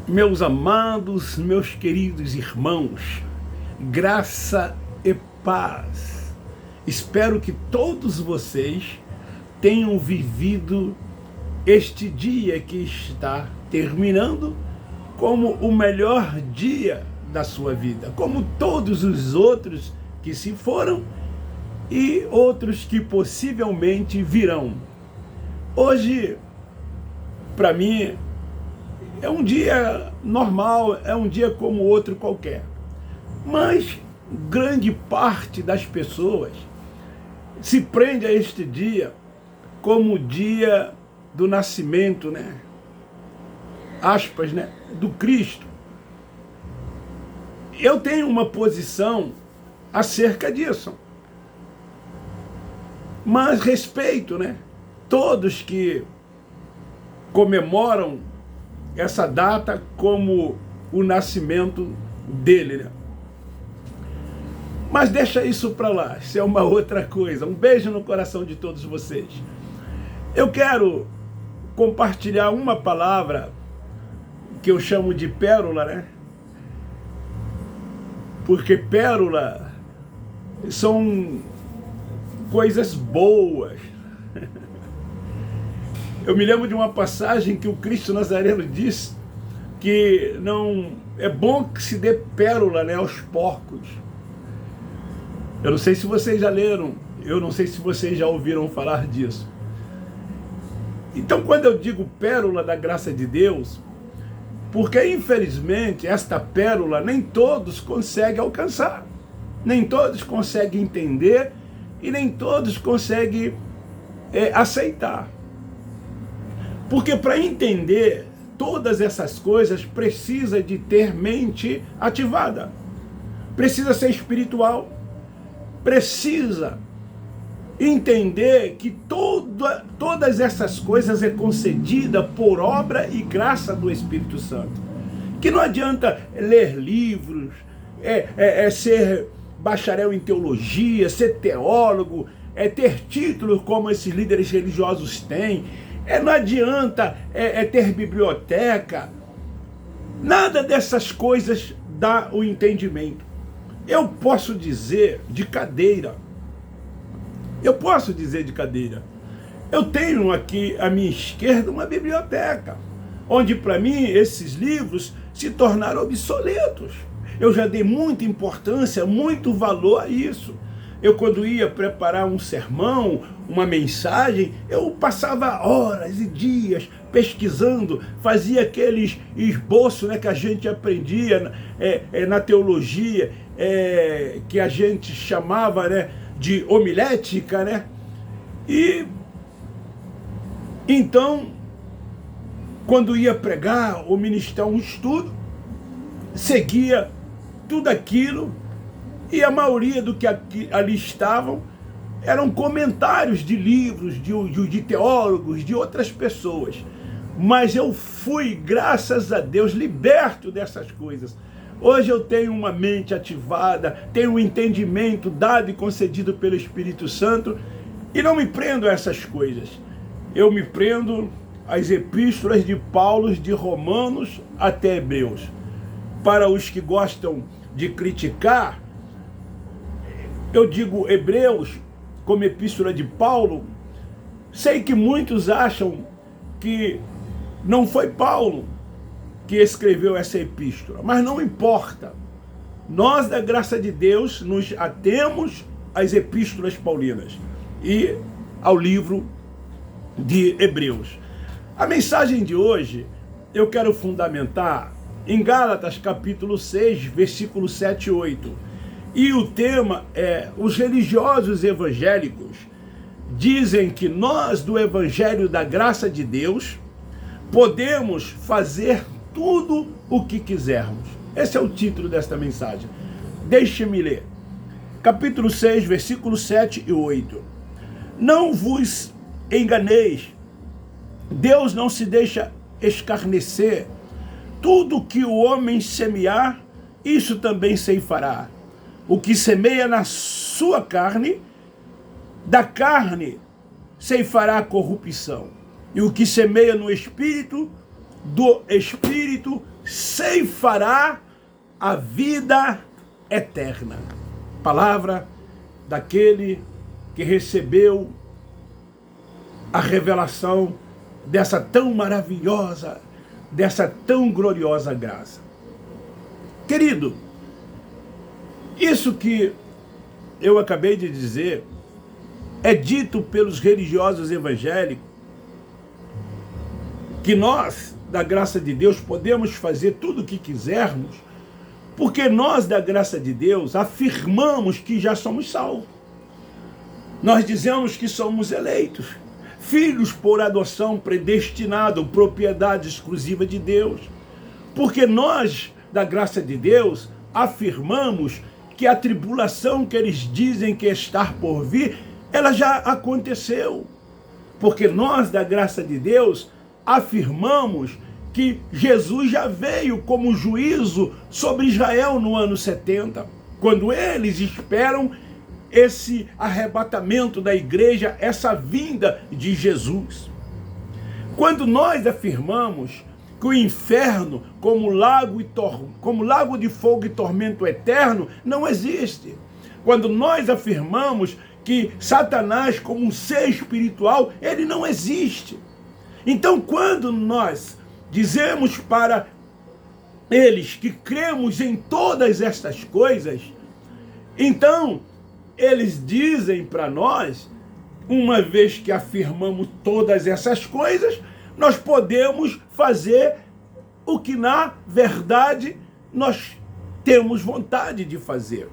Meus amados, meus queridos irmãos, graça e paz. Espero que todos vocês tenham vivido este dia que está terminando como o melhor dia da sua vida, como todos os outros que se foram e outros que possivelmente virão. Hoje, para mim, é um dia normal, é um dia como outro qualquer. Mas grande parte das pessoas se prende a este dia como o dia do nascimento, aspas, do Cristo. Eu tenho uma posição acerca disso. Mas respeito, todos que comemoram essa data como o nascimento dele, Mas deixa isso para lá, isso é uma outra coisa. Um beijo no coração de todos vocês. Eu quero compartilhar uma palavra que eu chamo de pérola, Porque pérola são coisas boas. Eu me lembro de uma passagem que o Cristo Nazareno disse que não é bom que se dê pérola, aos porcos. Eu não sei se vocês já leram, eu não sei se vocês já ouviram falar disso. Então, quando eu digo pérola da graça de Deus, porque infelizmente esta pérola nem todos conseguem alcançar, nem todos conseguem entender e nem todos conseguem aceitar. Porque para entender todas essas coisas precisa de ter mente ativada, precisa ser espiritual, precisa entender que todas essas coisas é concedida por obra e graça do Espírito Santo. Que não adianta ler livros, ser bacharel em teologia, ser teólogo, ter títulos como esses líderes religiosos têm. Não adianta ter biblioteca. Nada dessas coisas dá o entendimento. Eu posso dizer de cadeira. Eu tenho aqui à minha esquerda uma biblioteca, onde para mim esses livros se tornaram obsoletos. Eu já dei muita importância, muito valor a isso. Eu, quando ia preparar um sermão, uma mensagem, eu passava horas e dias pesquisando, fazia aqueles esboços que a gente aprendia na teologia, que a gente chamava de homilética, E então, quando ia pregar ou ministrar um estudo, seguia tudo aquilo. E a maioria do que ali estavam eram comentários de livros, de teólogos, de outras pessoas. Mas eu fui, graças a Deus, liberto dessas coisas. Hoje eu tenho uma mente ativada, tenho um entendimento dado e concedido pelo Espírito Santo e não me prendo a essas coisas. Eu me prendo às epístolas de Paulo, de Romanos até Hebreus. Para os que gostam de criticar, eu digo Hebreus como epístola de Paulo. Sei que muitos acham que não foi Paulo que escreveu essa epístola, mas não importa. Nós, da graça de Deus, nos atemos às epístolas paulinas e ao livro de Hebreus. A mensagem de hoje eu quero fundamentar em Gálatas capítulo 6, versículos 7 e 8. E o tema é: os religiosos evangélicos dizem que nós, do Evangelho da Graça de Deus, podemos fazer tudo o que quisermos. Esse é o título desta mensagem. Deixe-me ler. Capítulo 6, versículos 7 e 8. Não vos enganeis, Deus não se deixa escarnecer. Tudo que o homem semear, isso também ceifará. O que semeia na sua carne, da carne ceifará a corrupção. E o que semeia no Espírito, do Espírito ceifará a vida eterna. Palavra daquele que recebeu a revelação dessa tão maravilhosa, dessa tão gloriosa graça. Querido, isso que eu acabei de dizer é dito pelos religiosos evangélicos, que nós, da graça de Deus, podemos fazer tudo o que quisermos, porque nós, da graça de Deus, afirmamos que já somos salvos. Nós dizemos que somos eleitos, filhos por adoção, predestinados, propriedade exclusiva de Deus. Porque nós, da graça de Deus, afirmamos que a tribulação que eles dizem que está por vir, ela já aconteceu. Porque nós, da graça de Deus, afirmamos que Jesus já veio como juízo sobre Israel no ano 70, quando eles esperam esse arrebatamento da igreja, essa vinda de Jesus. Quando nós afirmamos que o inferno, como lago de fogo e tormento eterno, não existe. Quando nós afirmamos que Satanás, como um ser espiritual, ele não existe. Então, quando nós dizemos para eles que cremos em todas estas coisas, então eles dizem para nós, uma vez que afirmamos todas essas coisas, nós podemos fazer o que na verdade nós temos vontade de fazer.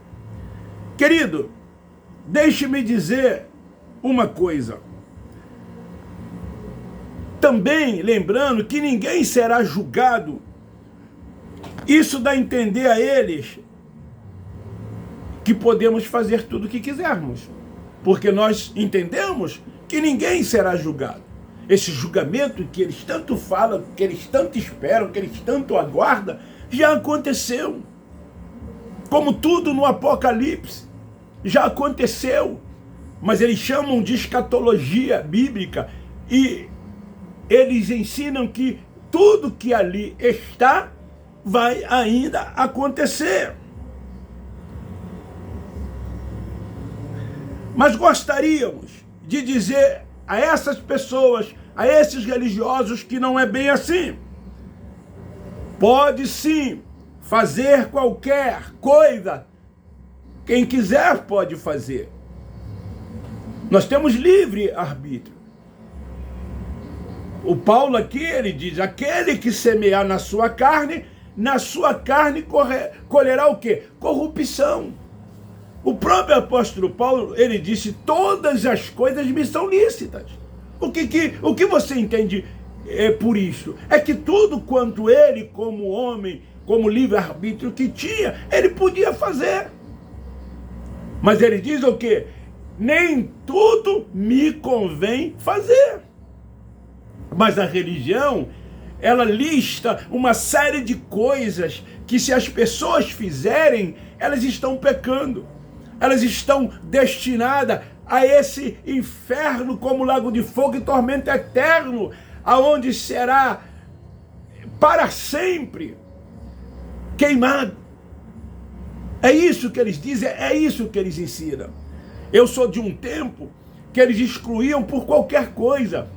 Querido, deixe-me dizer uma coisa. Também lembrando que ninguém será julgado. Isso dá a entender a eles que podemos fazer tudo o que quisermos, porque nós entendemos que ninguém será julgado. Esse julgamento que eles tanto falam, que eles tanto esperam, que eles tanto aguardam, já aconteceu. Como tudo no Apocalipse, já aconteceu. Mas eles chamam de escatologia bíblica e eles ensinam que tudo que ali está vai ainda acontecer. Mas gostaríamos de dizer a essas pessoas, a esses religiosos, que não é bem assim. Pode sim fazer qualquer coisa, quem quiser pode fazer. Nós temos livre arbítrio. O Paulo aqui, ele diz, aquele que semear na sua carne colherá o quê? Corrupção. O próprio apóstolo Paulo, ele disse, todas as coisas me são lícitas. O que você entende por isso? É que tudo quanto ele, como homem, como livre-arbítrio que tinha, ele podia fazer. Mas ele diz o quê? Nem tudo me convém fazer. Mas a religião, ela lista uma série de coisas que, se as pessoas fizerem, elas estão pecando. Elas estão destinadas a esse inferno como lago de fogo e tormento eterno, aonde será para sempre queimado. É isso que eles dizem, é isso que eles ensinam. Eu sou de um tempo que eles excluíam por qualquer coisa.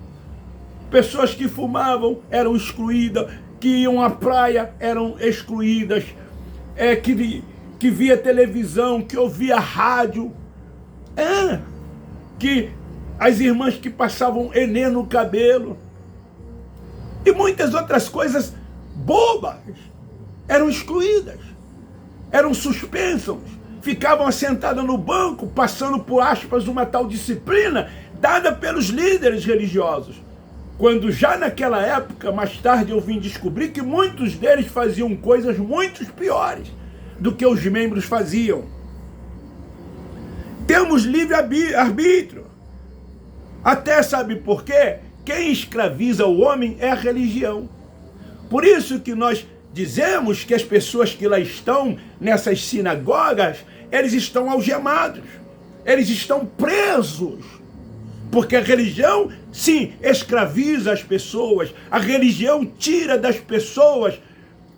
Pessoas que fumavam eram excluídas, que iam à praia eram excluídas, que via televisão, que ouvia rádio, que as irmãs que passavam enê no cabelo e muitas outras coisas bobas eram excluídas, eram suspensas, ficavam assentadas no banco, passando por aspas uma tal disciplina dada pelos líderes religiosos. Quando já naquela época, mais tarde eu vim descobrir que muitos deles faziam coisas muito piores do que os membros faziam. Temos livre-arbítrio. Até sabe por quê? Quem escraviza o homem é a religião. Por isso que nós dizemos que as pessoas que lá estão, nessas sinagogas, eles estão algemados, eles estão presos. Porque a religião, sim, escraviza as pessoas, a religião tira das pessoas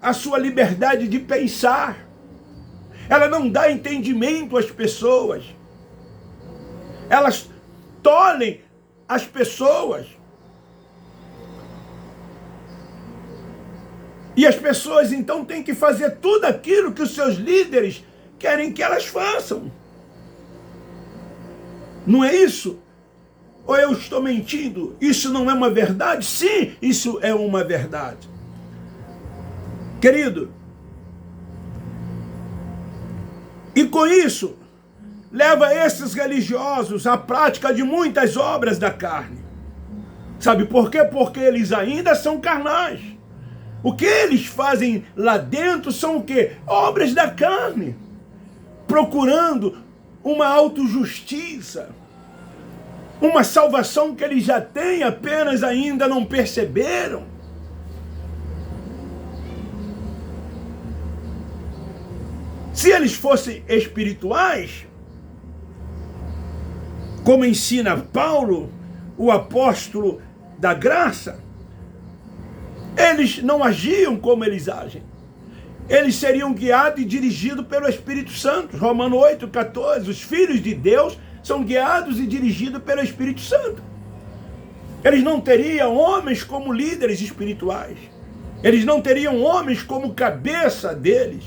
a sua liberdade de pensar. Ela não dá entendimento às pessoas. Elas tolhem as pessoas. E as pessoas então têm que fazer tudo aquilo que os seus líderes querem que elas façam. Não é isso? Ou eu estou mentindo? Isso não é uma verdade? Sim, isso é uma verdade. Querido, e com isso, leva esses religiosos à prática de muitas obras da carne. Sabe por quê? Porque eles ainda são carnais. O que eles fazem lá dentro são o quê? Obras da carne. Procurando uma autojustiça. Uma salvação que eles já têm, apenas ainda não perceberam. Se eles fossem espirituais, como ensina Paulo, o apóstolo da graça, eles não agiam como eles agem. Eles seriam guiados e dirigidos pelo Espírito Santo. Romanos 8,14. Os filhos de Deus são guiados e dirigidos pelo Espírito Santo. Eles não teriam homens como líderes espirituais. Eles não teriam homens como cabeça deles,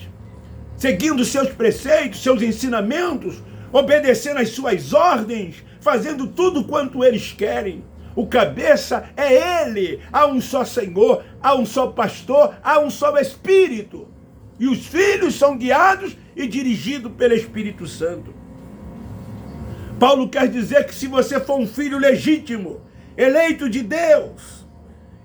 seguindo seus preceitos, seus ensinamentos, obedecendo às suas ordens, fazendo tudo quanto eles querem. O cabeça é ele. Há um só Senhor, há um só pastor, há um só Espírito. E os filhos são guiados e dirigidos pelo Espírito Santo. Paulo quer dizer que se você for um filho legítimo, eleito de Deus,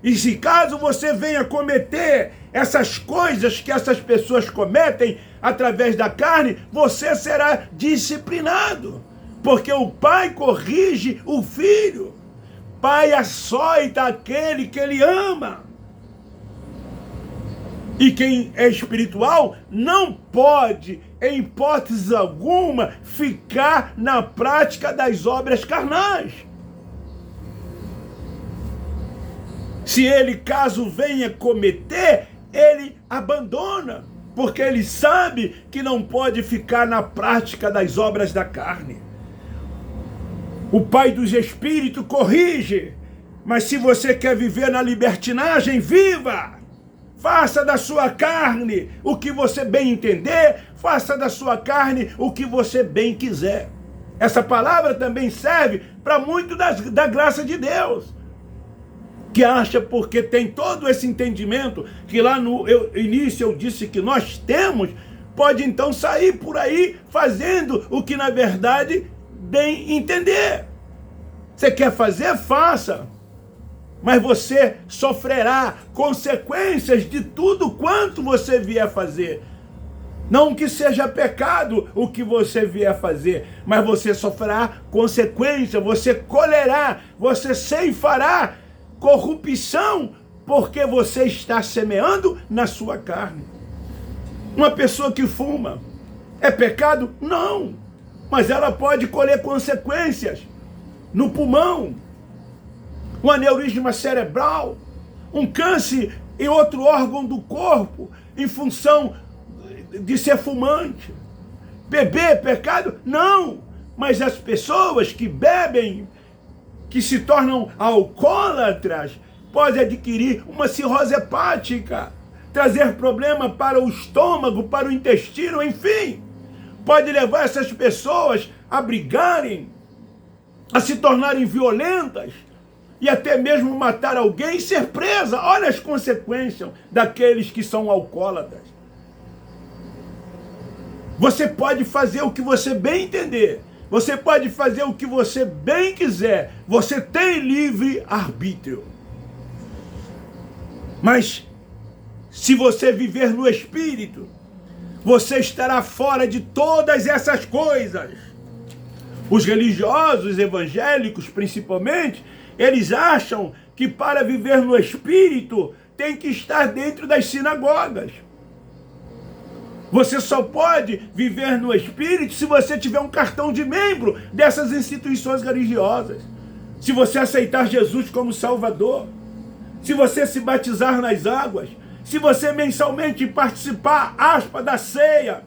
e se caso você venha cometer essas coisas que essas pessoas cometem através da carne, você será disciplinado, porque o pai corrige o filho. Pai açoita aquele que ele ama. E quem é espiritual não pode, em hipótese alguma, ficar na prática das obras carnais. Se ele, caso venha cometer, ele abandona, porque ele sabe que não pode ficar na prática das obras da carne. O Pai dos Espíritos corrige, mas se você quer viver na libertinagem, viva! Faça da sua carne o que você bem entender, faça da sua carne o que você bem quiser. Essa palavra também serve para muito da graça de Deus, que acha, porque tem todo esse entendimento, que lá no início eu disse que nós temos, pode então sair por aí fazendo o que na verdade bem entender. Você quer fazer? Faça. Mas você sofrerá consequências de tudo quanto você vier fazer. Não que seja pecado o que você vier fazer, mas você sofrerá consequência, você colherá, você ceifará corrupção, porque você está semeando na sua carne. Uma pessoa que fuma, é pecado? Não, mas ela pode colher consequências no pulmão, um aneurisma cerebral, um câncer em outro órgão do corpo, em função de ser fumante. Beber é pecado? Não, mas as pessoas que bebem, que se tornam alcoólatras, podem adquirir uma cirrose hepática, trazer problema para o estômago, para o intestino, enfim. Pode levar essas pessoas a brigarem, a se tornarem violentas e até mesmo matar alguém e ser presa. Olha as consequências daqueles que são alcoólatras. Você pode fazer o que você bem entender. Você pode fazer o que você bem quiser. Você tem livre arbítrio. Mas se você viver no Espírito, você estará fora de todas essas coisas. Os religiosos evangélicos, principalmente, eles acham que para viver no Espírito tem que estar dentro das sinagogas. Você só pode viver no Espírito se você tiver um cartão de membro dessas instituições religiosas. Se você aceitar Jesus como Salvador. Se você se batizar nas águas. se você mensalmente participar, da ceia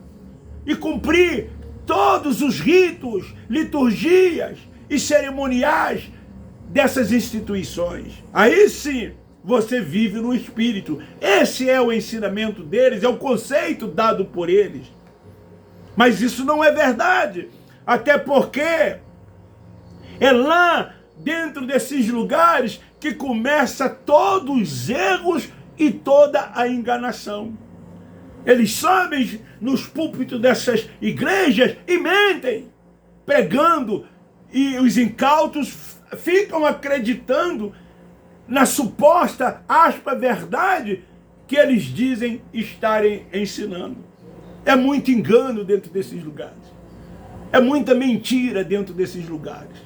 e cumprir todos os ritos, liturgias e cerimoniais dessas instituições. Aí sim, você vive no Espírito. Esse é o ensinamento deles, é o conceito dado por eles. Mas isso não é verdade, até porque é lá dentro desses lugares que começa todos os erros e toda a enganação. Eles sobem nos púlpitos dessas igrejas e mentem, pregando, e os incautos ficam acreditando na suposta, verdade que eles dizem estarem ensinando. É muito engano dentro desses lugares. É muita mentira dentro desses lugares.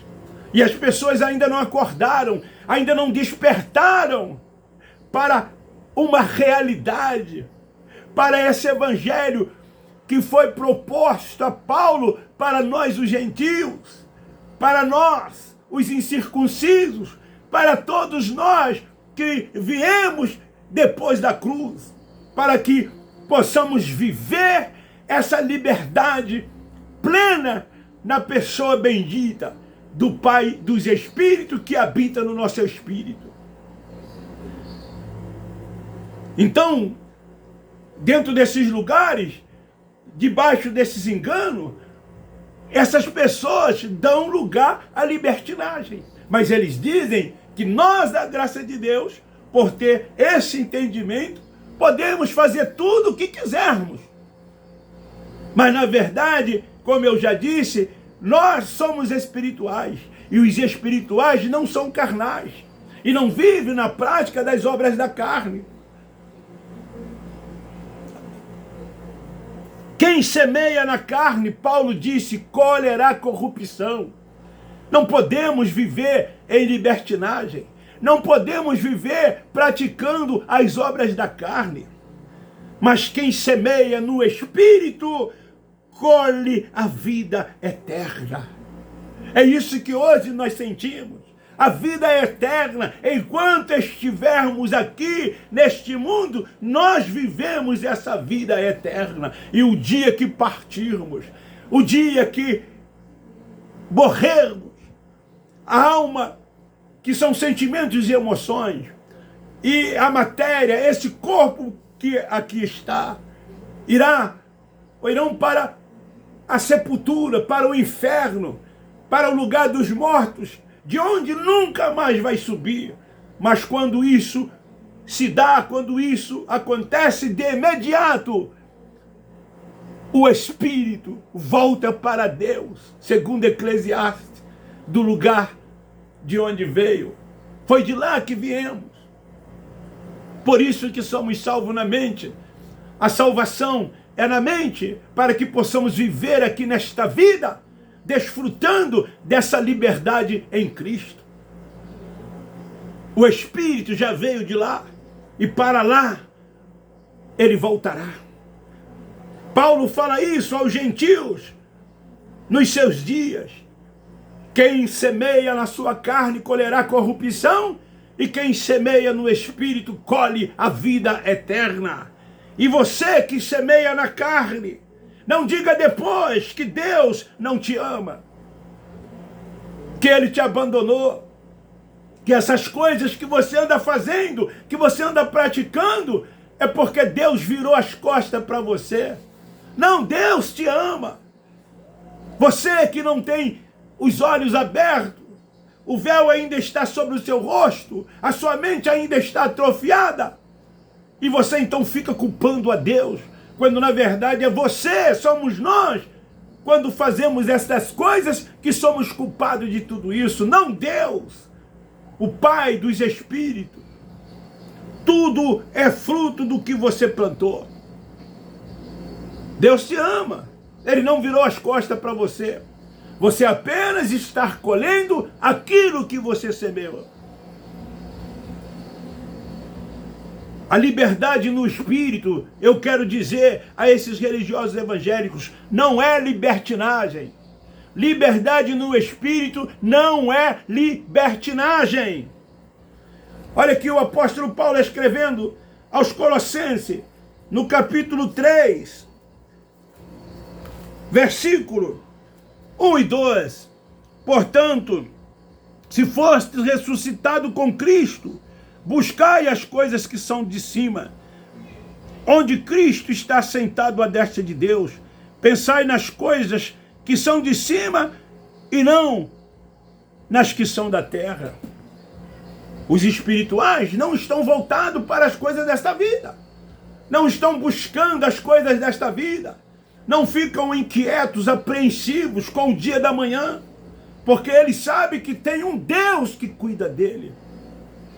E as pessoas ainda não acordaram, ainda não despertaram para uma realidade, para esse evangelho que foi proposto a Paulo para nós os gentios, para nós os incircuncisos, para todos nós que viemos depois da cruz, para que possamos viver essa liberdade plena na pessoa bendita do Pai dos Espíritos que habita no nosso espírito. Então, dentro desses lugares, debaixo desses enganos, essas pessoas dão lugar à libertinagem. Mas eles dizem que nós, da graça de Deus, por ter esse entendimento, podemos fazer tudo o que quisermos. Mas, na verdade, como eu já disse, nós somos espirituais. E os espirituais não são carnais. E não vivem na prática das obras da carne. Quem semeia na carne, Paulo disse, colherá corrupção. Não podemos viver em libertinagem. Não podemos viver praticando as obras da carne. Mas quem semeia no Espírito, colhe a vida eterna. É isso que hoje nós sentimos. A vida é eterna. Enquanto estivermos aqui neste mundo, nós vivemos essa vida eterna. E o dia que partirmos, o dia que morrermos, a alma, que são sentimentos e emoções, e a matéria, esse corpo que aqui está, irão para a sepultura, para o inferno, para o lugar dos mortos, de onde nunca mais vai subir. Mas quando isso se dá, quando isso acontece, de imediato, o Espírito volta para Deus, segundo Eclesiastes, do lugar de onde veio. Foi de lá que viemos. Por isso que somos salvos na mente. A salvação é na mente, para que possamos viver aqui nesta vida, desfrutando dessa liberdade em Cristo. O Espírito já veio de lá, e para lá ele voltará. Paulo fala isso aos gentios nos seus dias. Quem semeia na sua carne colherá corrupção, e quem semeia no Espírito colhe a vida eterna. E você que semeia na carne, não diga depois que Deus não te ama, que Ele te abandonou, que essas coisas que você anda fazendo, que você anda praticando, é porque Deus virou as costas para você. Não, Deus te ama. Você que não tem os olhos abertos, o véu ainda está sobre o seu rosto, a sua mente ainda está atrofiada, e você então fica culpando a Deus, quando na verdade é você, somos nós, quando fazemos essas coisas, que somos culpados de tudo isso, não Deus, o Pai dos Espíritos. Tudo é fruto do que você plantou. Deus te ama, Ele não virou as costas para você. Você apenas está colhendo aquilo que você semeou. A liberdade no Espírito, eu quero dizer a esses religiosos evangélicos, não é libertinagem. Liberdade no Espírito não é libertinagem. Olha aqui o apóstolo Paulo escrevendo aos Colossenses, no capítulo 3, versículo 1 e 2. Portanto, se fostes ressuscitado com Cristo, buscai as coisas que são de cima, onde Cristo está sentado à destra de Deus. Pensai nas coisas que são de cima e não nas que são da terra. Os espirituais não estão voltados para as coisas desta vida. Não estão buscando as coisas desta vida. Não ficam inquietos, apreensivos com o dia da manhã, porque eles sabem que tem um Deus que cuida dele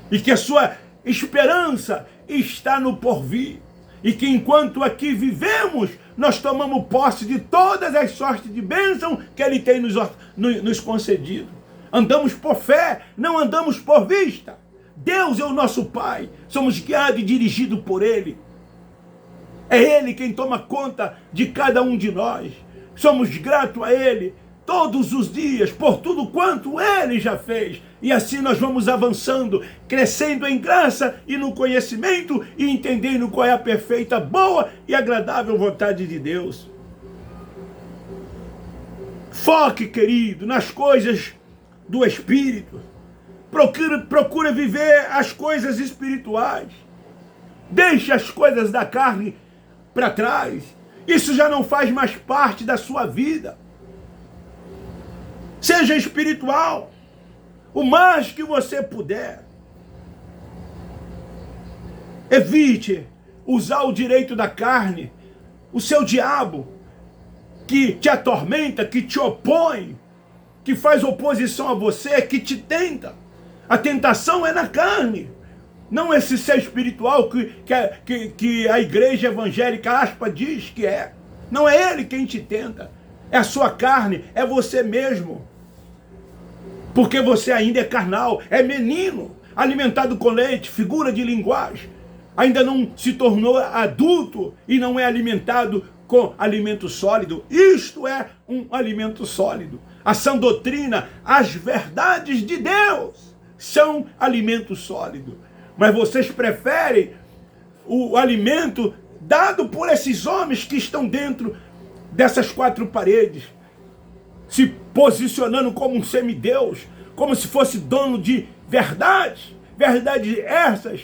e que a sua esperança está no porvir, e que enquanto aqui vivemos, nós tomamos posse de todas as sortes de bênção que ele tem nos concedido. Andamos por fé, não andamos por vista. Deus é o nosso Pai, somos guiados e dirigidos por Ele. É Ele quem toma conta de cada um de nós. Somos gratos a Ele todos os dias por tudo quanto Ele já fez. E assim nós vamos avançando, crescendo em graça e no conhecimento e entendendo qual é a perfeita, boa e agradável vontade de Deus. Foque, querido, nas coisas do Espírito. Procura viver as coisas espirituais. Deixe as coisas da carne para trás. Isso já não faz mais parte da sua vida. Seja espiritual o mais que você puder. Evite usar o direito da carne, o seu diabo, que te atormenta, que te opõe, que faz oposição a você, que te tenta. A tentação é na carne, não esse ser espiritual que a igreja evangélica aspa diz que é. Não é ele quem te tenta, é a sua carne, é você mesmo. Porque você ainda é carnal, é menino, alimentado com leite, figura de linguagem. Ainda não se tornou adulto e não é alimentado com alimento sólido. Isto é um alimento sólido. A sã doutrina, as verdades de Deus são alimento sólido. Mas vocês preferem o alimento dado por esses homens que estão dentro dessas quatro paredes, se posicionando como um semideus, como se fosse dono de verdades essas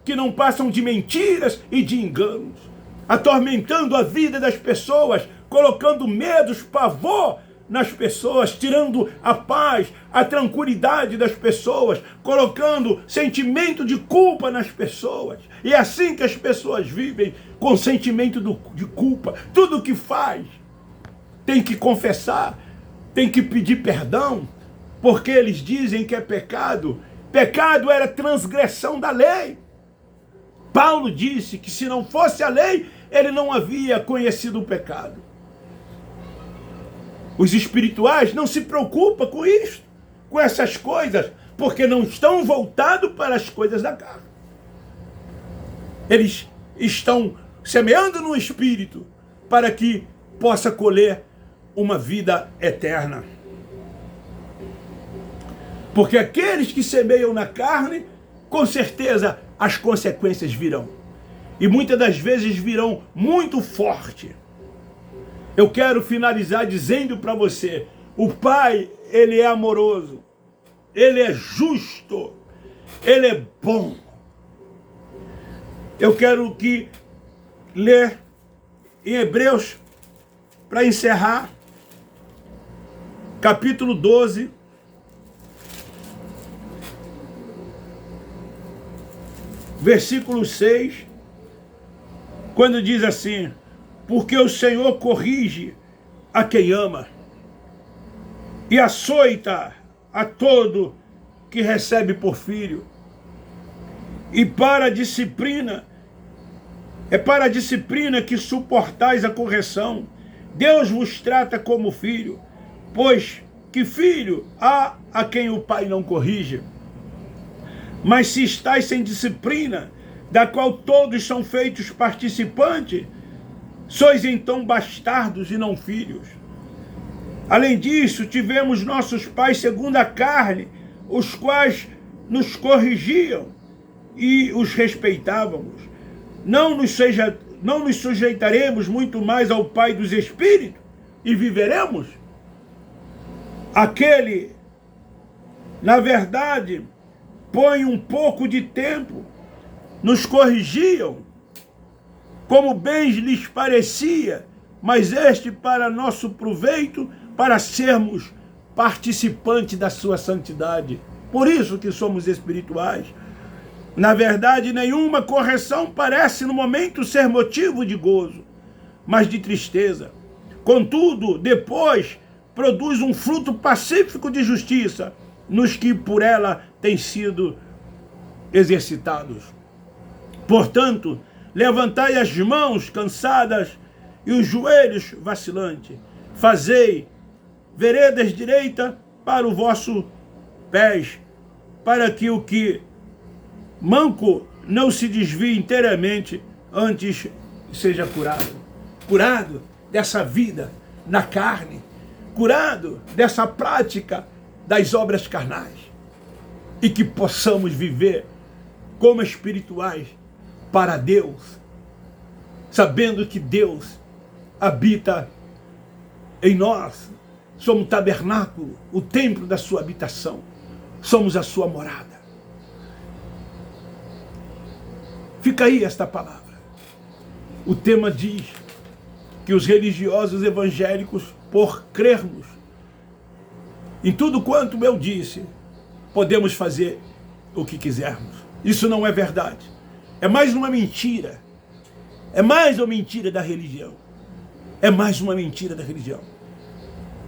que não passam de mentiras e de enganos, atormentando a vida das pessoas, colocando medos, pavor nas pessoas, tirando a paz, a tranquilidade das pessoas, colocando sentimento de culpa nas pessoas. E é assim que as pessoas vivem, com sentimento de culpa. Tudo que faz tem que confessar, tem que pedir perdão, porque eles dizem que é pecado. Pecado era transgressão da lei. Paulo disse que se não fosse a lei, ele não havia conhecido o pecado. Os espirituais não se preocupam com isso, com essas coisas, porque não estão voltados para as coisas da carne. Eles estão semeando no espírito para que possa colher uma vida eterna. Porque aqueles que semeiam na carne, com certeza as consequências virão. E muitas das vezes virão muito forte. Eu quero finalizar dizendo para você, o Pai, Ele é amoroso, Ele é justo, Ele é bom. Eu quero ler em Hebreus, para encerrar, capítulo 12, versículo 6, quando diz assim: porque o Senhor corrige a quem ama e açoita a todo que recebe por filho. E para a disciplina, é para a disciplina que suportais a correção. Deus vos trata como filho, pois que filho há a quem o pai não corrige? Mas se estáis sem disciplina, da qual todos são feitos participantes, sois então bastardos e não filhos. Além disso, tivemos nossos pais segundo a carne, os quais nos corrigiam e os respeitávamos. não nos sujeitaremos muito mais ao Pai dos Espíritos e viveremos? Aquele, na verdade, põe um pouco de tempo, nos corrigiam, como bem lhes parecia, mas este para nosso proveito, para sermos participantes da sua santidade. Por isso que somos espirituais. Na verdade, nenhuma correção parece no momento ser motivo de gozo, mas de tristeza. Contudo, depois produz um fruto pacífico de justiça nos que por ela têm sido exercitados. Portanto, levantai as mãos cansadas e os joelhos vacilantes. Fazei veredas direitas para o vosso pés, para que o que manco não se desvie inteiramente, antes seja curado. Curado dessa vida na carne, curado dessa prática das obras carnais, e que possamos viver como espirituais para Deus, sabendo que Deus habita em nós. Somos o tabernáculo, o templo da sua habitação, somos a sua morada. Fica aí esta palavra. O tema diz que os religiosos evangélicos, por crermos em tudo quanto eu disse, podemos fazer o que quisermos. Isso não é verdade. É mais uma mentira. É mais uma mentira da religião. É mais uma mentira da religião.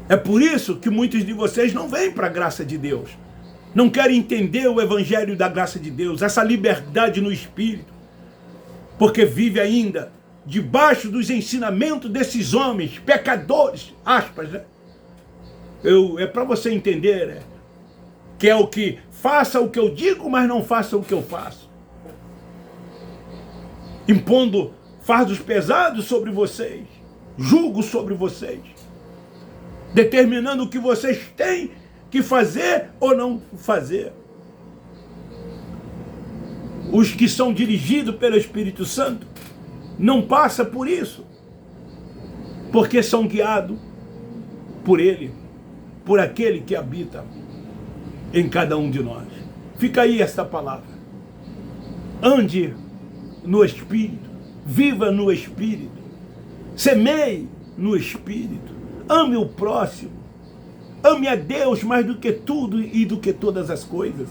É por isso que muitos de vocês não vêm para a graça de Deus. Não querem entender o evangelho da graça de Deus, essa liberdade no espírito. Porque vive ainda debaixo dos ensinamentos desses homens, pecadores, aspas, né? É para você entender, né? Que é o que faça o que eu digo, mas não faça o que eu faço. Impondo fardos pesados sobre vocês, julgo sobre vocês, determinando o que vocês têm que fazer ou não fazer. Os que são dirigidos pelo Espírito Santo não passam por isso, porque são guiados por Ele, por aquele que habita em cada um de nós. Fica aí esta palavra. Ande no Espírito, viva no Espírito, semeie no Espírito, ame o próximo, ame a Deus mais do que tudo e do que todas as coisas.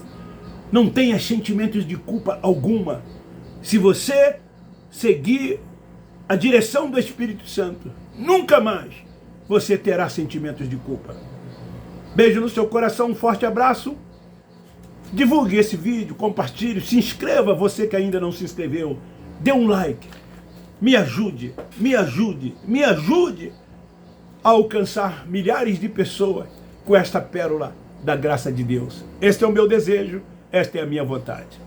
Não tenha sentimentos de culpa alguma. Se você seguir a direção do Espírito Santo, nunca mais você terá sentimentos de culpa. Beijo no seu coração, um forte abraço. Divulgue esse vídeo, compartilhe, se inscreva, você que ainda não se inscreveu. Dê um like. Me ajude, me ajude, me ajude a alcançar milhares de pessoas com esta pérola da graça de Deus. Este é o meu desejo, esta é a minha vontade.